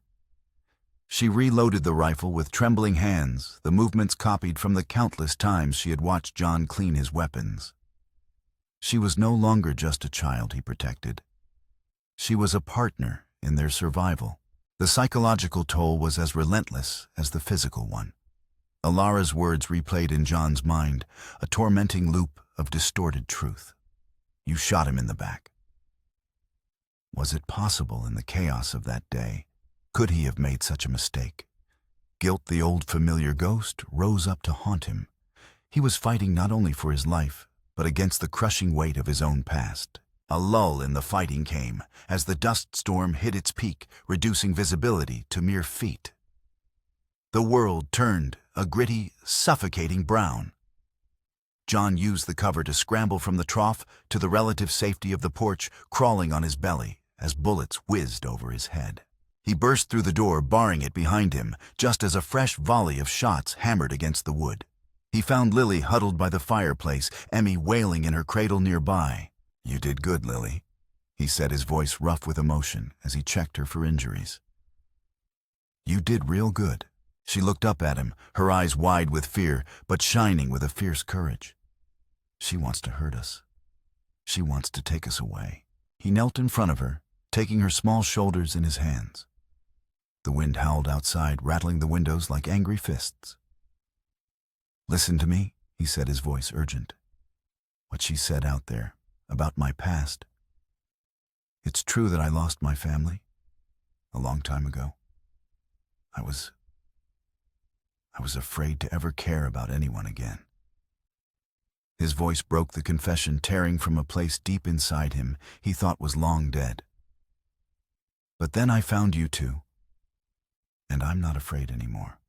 She reloaded the rifle with trembling hands, the movements copied from the countless times she had watched John clean his weapons. She was no longer just a child he protected. She was a partner in their survival. The psychological toll was as relentless as the physical one. Alara's words replayed in John's mind, a tormenting loop of distorted truth. You shot him in the back. Was it possible in the chaos of that day? Could he have made such a mistake? Guilt, the old familiar ghost, rose up to haunt him. He was fighting not only for his life, but against the crushing weight of his own past. A lull in the fighting came, as the dust storm hit its peak, reducing visibility to mere feet. The world turned a gritty, suffocating brown. John used the cover to scramble from the trough to the relative safety of the porch, crawling on his belly as bullets whizzed over his head. He burst through the door, barring it behind him, just as a fresh volley of shots hammered against the wood. He found Lily huddled by the fireplace, Emmy wailing in her cradle nearby. "You did good, Lily," he said, his voice rough with emotion as he checked her for injuries. "You did real good." She looked up at him, her eyes wide with fear, but shining with a fierce courage. "She wants to hurt us. She wants to take us away." He knelt in front of her, taking her small shoulders in his hands. The wind howled outside, rattling the windows like angry fists. "Listen to me," he said, his voice urgent. "What she said out there, about my past. It's true that I lost my family a long time ago. I was afraid to ever care about anyone again." His voice broke the confession, tearing from a place deep inside him he thought was long dead. "But then I found you two, and I'm not afraid anymore.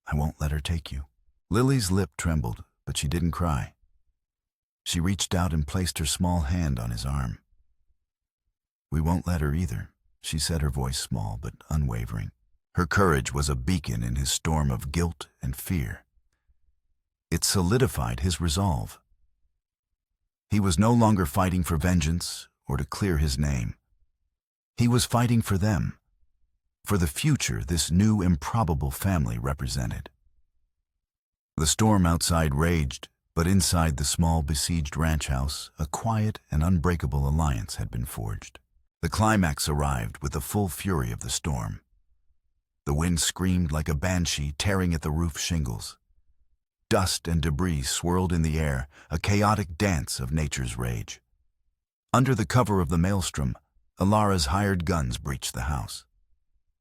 I won't let her take you." Lily's lip trembled, but she didn't cry. She reached out and placed her small hand on his arm. "We won't let her either," she said, her voice small but unwavering. Her courage was a beacon in his storm of guilt and fear. It solidified his resolve. He was no longer fighting for vengeance or to clear his name. He was fighting for them, for the future this new, improbable family represented. The storm outside raged, but inside the small, besieged ranch house, a quiet and unbreakable alliance had been forged. The climax arrived with the full fury of the storm. The wind screamed like a banshee, tearing at the roof shingles. Dust and debris swirled in the air, a chaotic dance of nature's rage. Under the cover of the maelstrom, Alara's hired guns breached the house.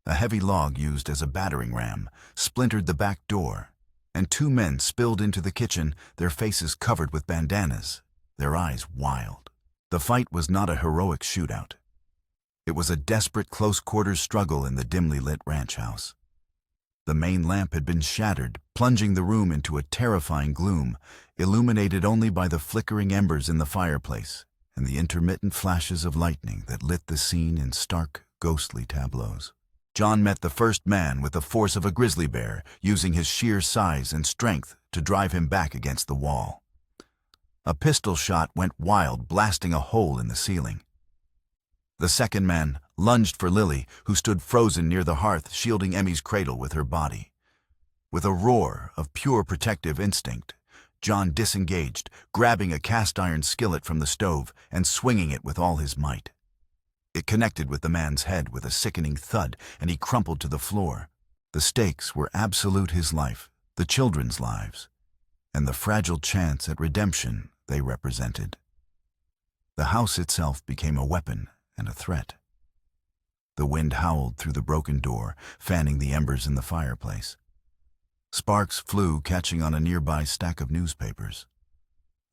A heavy log used as a battering ram splintered the back door, and two men spilled into the kitchen, their faces covered with bandanas, their eyes wild. The fight was not a heroic shootout. It was a desperate close-quarters struggle in the dimly lit ranch house. The main lamp had been shattered, plunging the room into a terrifying gloom, illuminated only by the flickering embers in the fireplace and the intermittent flashes of lightning that lit the scene in stark, ghostly tableaus. John met the first man with the force of a grizzly bear, using his sheer size and strength to drive him back against the wall. A pistol shot went wild, blasting a hole in the ceiling. The second man lunged for Lily, who stood frozen near the hearth, shielding Emmy's cradle with her body. With a roar of pure protective instinct, John disengaged, grabbing a cast-iron skillet from the stove and swinging it with all his might. It connected with the man's head with a sickening thud, and he crumpled to the floor. The stakes were absolute: his life, the children's lives, and the fragile chance at redemption they represented. The house itself became a weapon and a threat. The wind howled through the broken door, fanning the embers in the fireplace. Sparks flew, catching on a nearby stack of newspapers.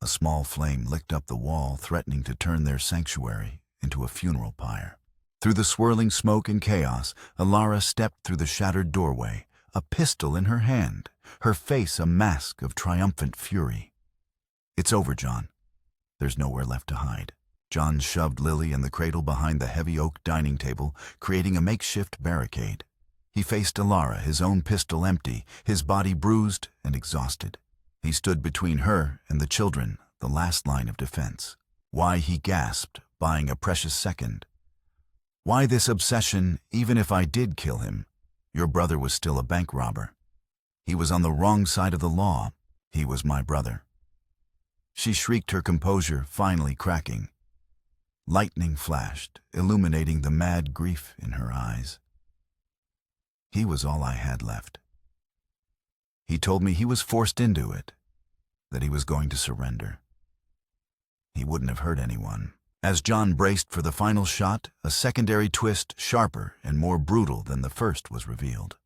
A small flame licked up the wall, threatening to turn their sanctuary into a funeral pyre. Through the swirling smoke and chaos, Alara stepped through the shattered doorway, a pistol in her hand, her face a mask of triumphant fury. "It's over, John. There's nowhere left to hide." John shoved Lily and the cradle behind the heavy oak dining table, creating a makeshift barricade. He faced Alara, his own pistol empty, his body bruised and exhausted. He stood between her and the children, the last line of defense. Why, he gasped, buying a precious second. Why this obsession, even if I did kill him? Your brother was still a bank robber. He was on the wrong side of the law. He was my brother. She shrieked, her composure finally cracking. Lightning flashed, illuminating the mad grief in her eyes. He was all I had left. He told me he was forced into it, that he was going to surrender. He wouldn't have hurt anyone. As John braced for the final shot, a secondary twist, sharper and more brutal than the first, was revealed.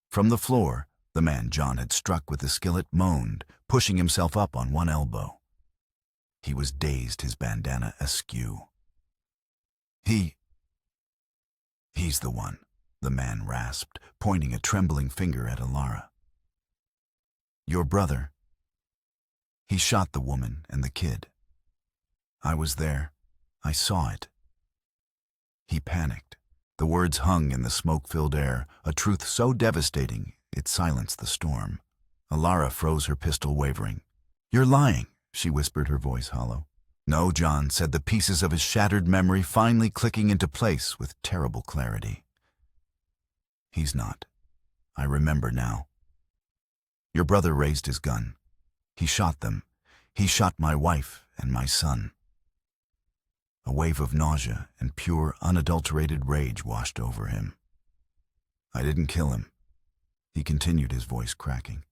From the floor, the man John had struck with the skillet moaned, pushing himself up on one elbow. He was dazed, his bandana askew. He's the one, the man rasped, pointing a trembling finger at Alara. Your brother. He shot the woman and the kid. I was there. I saw it. He panicked. The words hung in the smoke-filled air, a truth so devastating it silenced the storm. Alara froze, her pistol wavering. You're lying, she whispered, her voice hollow. No, John said, the pieces of his shattered memory finally clicking into place with terrible clarity. He's not. I remember now. Your brother raised his gun. He shot them. He shot my wife and my son. A wave of nausea and pure, unadulterated rage washed over him. I didn't kill him. He continued, his voice cracking.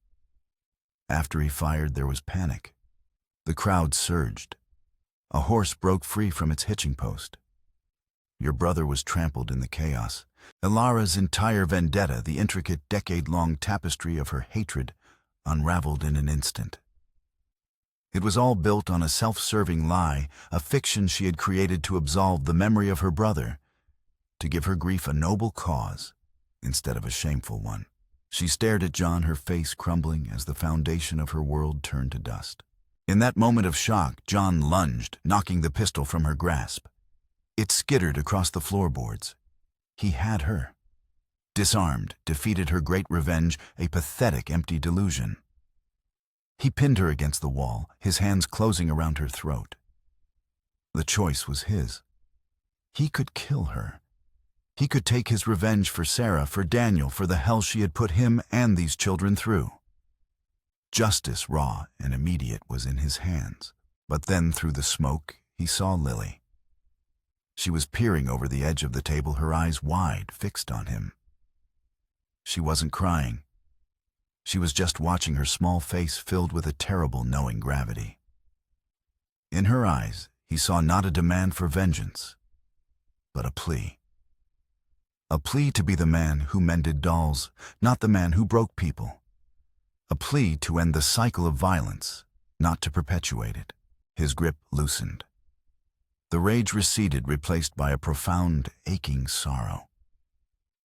After he fired, there was panic. The crowd surged. A horse broke free from its hitching post. Your brother was trampled in the chaos. Alara's entire vendetta, the intricate decade-long tapestry of her hatred, unraveled in an instant. It was all built on a self-serving lie, a fiction she had created to absolve the memory of her brother, to give her grief a noble cause instead of a shameful one. She stared at John, her face crumbling as the foundation of her world turned to dust. In that moment of shock, John lunged, knocking the pistol from her grasp. It skittered across the floorboards. He had her. Disarmed, defeated, her great revenge, a pathetic, empty delusion. He pinned her against the wall, his hands closing around her throat. The choice was his. He could kill her. He could take his revenge for Sarah, for Daniel, for the hell she had put him and these children through. Justice, raw and immediate, was in his hands. But then, through the smoke, he saw Lily. She was peering over the edge of the table, her eyes wide, fixed on him. She wasn't crying. She was just watching, her small face filled with a terrible, knowing gravity. In her eyes, he saw not a demand for vengeance, but a plea. A plea to be the man who mended dolls, not the man who broke people. A plea to end the cycle of violence, not to perpetuate it. His grip loosened. The rage receded, replaced by a profound, aching sorrow.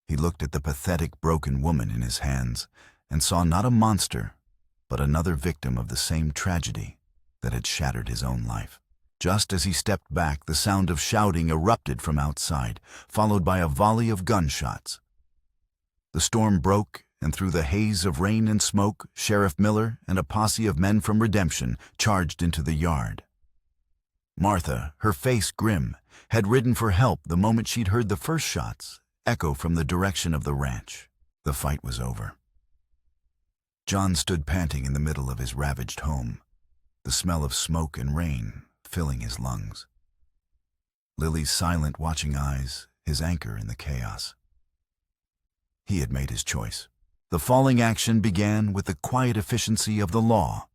He looked at the pathetic, broken woman in his hands and saw not a monster, but another victim of the same tragedy that had shattered his own life. Just as he stepped back, the sound of shouting erupted from outside, followed by a volley of gunshots. The storm broke, and through the haze of rain and smoke, Sheriff Miller and a posse of men from Redemption charged into the yard. Martha, her face grim, had ridden for help the moment she'd heard the first shots echo from the direction of the ranch. The fight was over. John stood panting in the middle of his ravaged home, the smell of smoke and rain filling his lungs. Lily's silent, watching eyes, his anchor in the chaos. He had made his choice. The falling action began with the quiet efficiency of the law.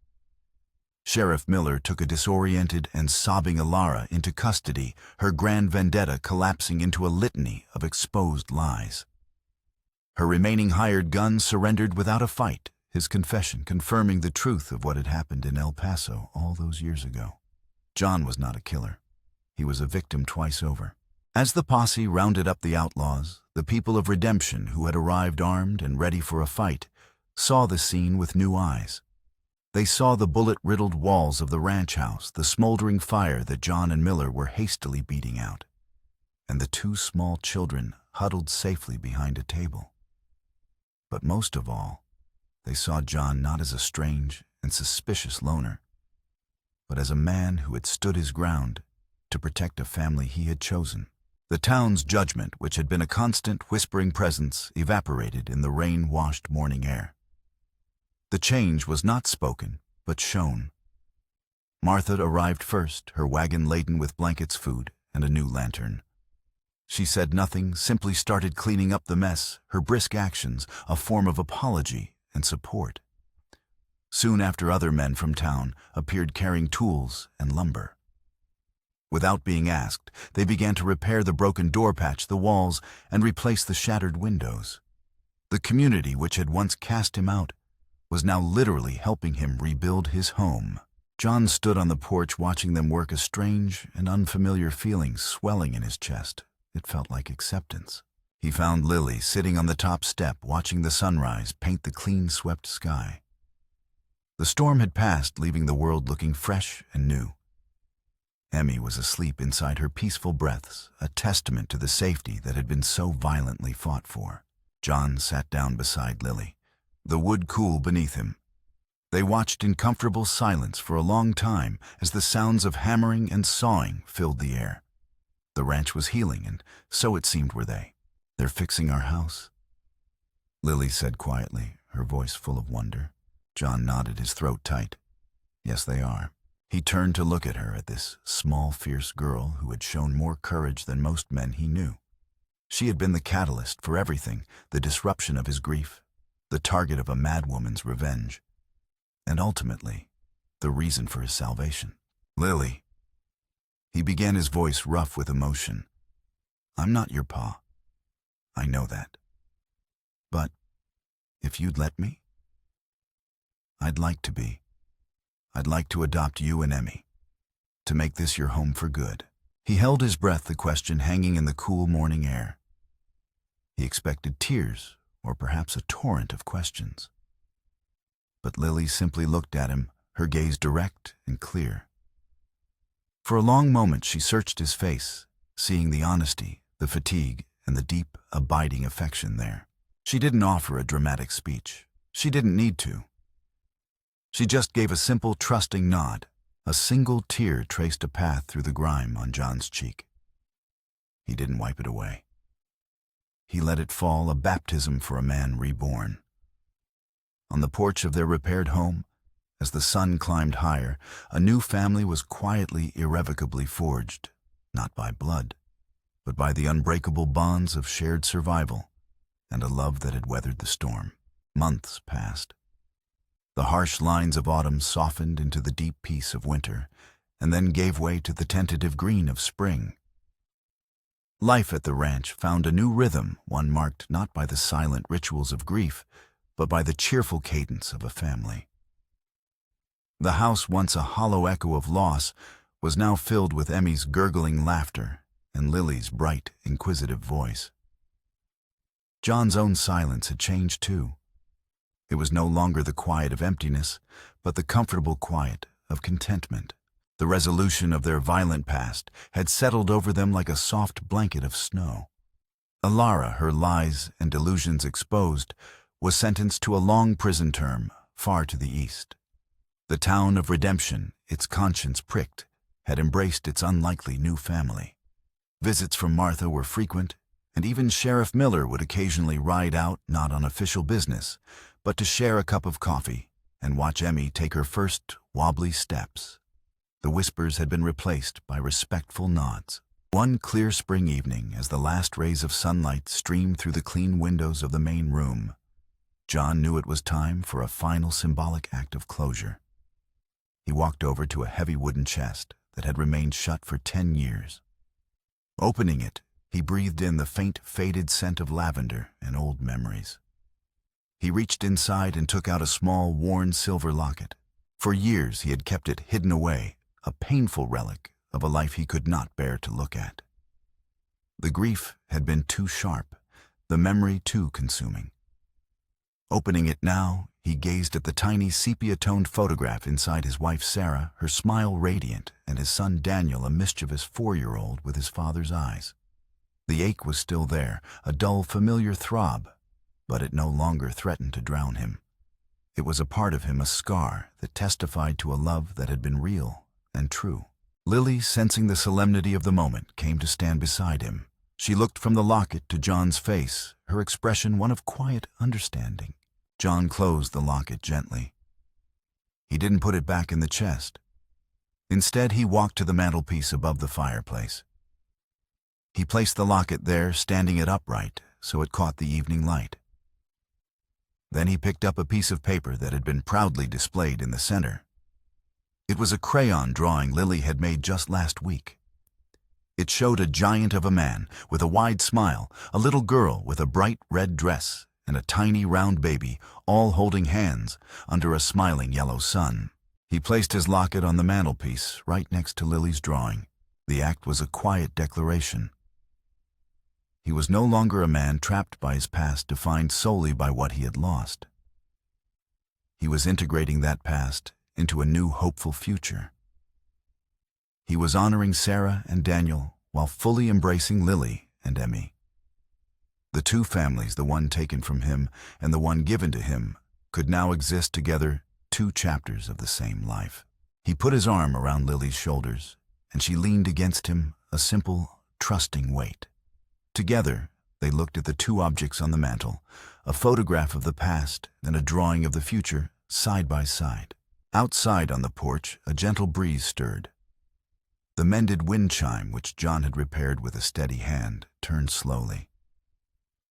Sheriff Miller took a disoriented and sobbing Alara into custody, her grand vendetta collapsing into a litany of exposed lies. Her remaining hired gun surrendered without a fight, his confession confirming the truth of what had happened in El Paso all those years ago. John was not a killer. He was a victim twice over. As the posse rounded up the outlaws, the people of redemption who had arrived armed and ready for a fight saw the scene with new eyes. They saw the bullet-riddled walls of the ranch house, the smoldering fire that John and Miller were hastily beating out, and the two small children huddled safely behind a table. But most of all, they saw John not as a strange and suspicious loner, but as a man who had stood his ground to protect a family he had chosen. The town's judgment, which had been a constant whispering presence, evaporated in the rain-washed morning air. The change was not spoken, but shown. Martha arrived first, her wagon laden with blankets, food, and a new lantern. She said nothing, simply started cleaning up the mess, her brisk actions a form of apology and support. Soon after, other men from town appeared carrying tools and lumber. Without being asked, they began to repair the broken door patch, the walls, and replace the shattered windows. The community, which had once cast him out, was now literally helping him rebuild his home. John stood on the porch watching them work, a strange and unfamiliar feeling swelling in his chest. It felt like acceptance. He found Lily sitting on the top step watching the sunrise paint the clean-swept sky. The storm had passed, leaving the world looking fresh and new. Emmy was asleep inside her peaceful breaths, a testament to the safety that had been so violently fought for. John sat down beside Lily, the wood cool beneath him. They watched in comfortable silence for a long time as the sounds of hammering and sawing filled the air. The ranch was healing, and so it seemed were they. "They're fixing our house," Lily said quietly, her voice full of wonder. John nodded, his throat tight. "Yes, they are." He turned to look at her, at this small, fierce girl who had shown more courage than most men he knew. She had been the catalyst for everything, the disruption of his grief, the target of a madwoman's revenge, and ultimately, the reason for his salvation. "Lily," he began, his voice rough with emotion, "I'm not your pa. I know that. But if you'd let me, I'd like to be. I'd like to adopt you and Emmy, to make this your home for good." He held his breath, the question hanging in the cool morning air. He expected tears, or perhaps a torrent of questions. But Lily simply looked at him, her gaze direct and clear. For a long moment she searched his face, seeing the honesty, the fatigue, and the deep, abiding affection there. She didn't offer a dramatic speech. She didn't need to. She just gave a simple, trusting nod. A single tear traced a path through the grime on John's cheek. He didn't wipe it away. He let it fall, a baptism for a man reborn. On the porch of their repaired home, as the sun climbed higher, a new family was quietly, irrevocably forged, not by blood, but by the unbreakable bonds of shared survival and a love that had weathered the storm. Months passed. The harsh lines of autumn softened into the deep peace of winter, and then gave way to the tentative green of spring. Life at the ranch found a new rhythm, one marked not by the silent rituals of grief, but by the cheerful cadence of a family. The house, once a hollow echo of loss, was now filled with Emmy's gurgling laughter and Lily's bright, inquisitive voice. John's own silence had changed too. It was no longer the quiet of emptiness, but the comfortable quiet of contentment. The resolution of their violent past had settled over them like a soft blanket of snow. Alara, her lies and delusions exposed, was sentenced to a long prison term far to the east. The town of redemption, its conscience pricked, had embraced its unlikely new family. Visits from Martha were frequent, and even Sheriff Miller would occasionally ride out, not on official business, but to share a cup of coffee and watch Emmy take her first wobbly steps. The whispers had been replaced by respectful nods. One clear spring evening, as the last rays of sunlight streamed through the clean windows of the main room, John knew it was time for a final symbolic act of closure. He walked over to a heavy wooden chest that had remained shut for 10 years. Opening it, he breathed in the faint, faded scent of lavender and old memories. He reached inside and took out a small, worn silver locket. For years he had kept it hidden away, a painful relic of a life he could not bear to look at. The grief had been too sharp, the memory too consuming. Opening it now, he gazed at the tiny sepia-toned photograph inside his wife Sarah, her smile radiant, and his son Daniel, a mischievous 4-year-old with his father's eyes. The ache was still there, a dull, familiar throb, but it no longer threatened to drown him. It was a part of him, a scar that testified to a love that had been real and true. Lily, sensing the solemnity of the moment, came to stand beside him. She looked from the locket to John's face, her expression one of quiet understanding. John closed the locket gently. He didn't put it back in the chest. Instead, he walked to the mantelpiece above the fireplace. He placed the locket there, standing it upright so it caught the evening light. Then he picked up a piece of paper that had been proudly displayed in the center. It was a crayon drawing Lily had made just last week. It showed a giant of a man with a wide smile, a little girl with a bright red dress, and a tiny round baby, all holding hands under a smiling yellow sun. He placed his locket on the mantelpiece right next to Lily's drawing. The act was a quiet declaration. He was no longer a man trapped by his past, defined solely by what he had lost. He was integrating that past into a new, hopeful future. He was honoring Sarah and Daniel while fully embracing Lily and Emmy. The two families, the one taken from him and the one given to him, could now exist together, two chapters of the same life. He put his arm around Lily's shoulders, and she leaned against him, a simple, trusting weight. Together, they looked at the two objects on the mantel, a photograph of the past and a drawing of the future, side by side. Outside on the porch, a gentle breeze stirred. The mended wind chime, which John had repaired with a steady hand, turned slowly.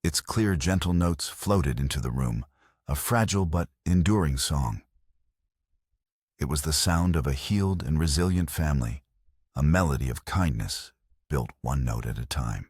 Its clear, gentle notes floated into the room, a fragile but enduring song. It was the sound of a healed and resilient family, a melody of kindness built one note at a time.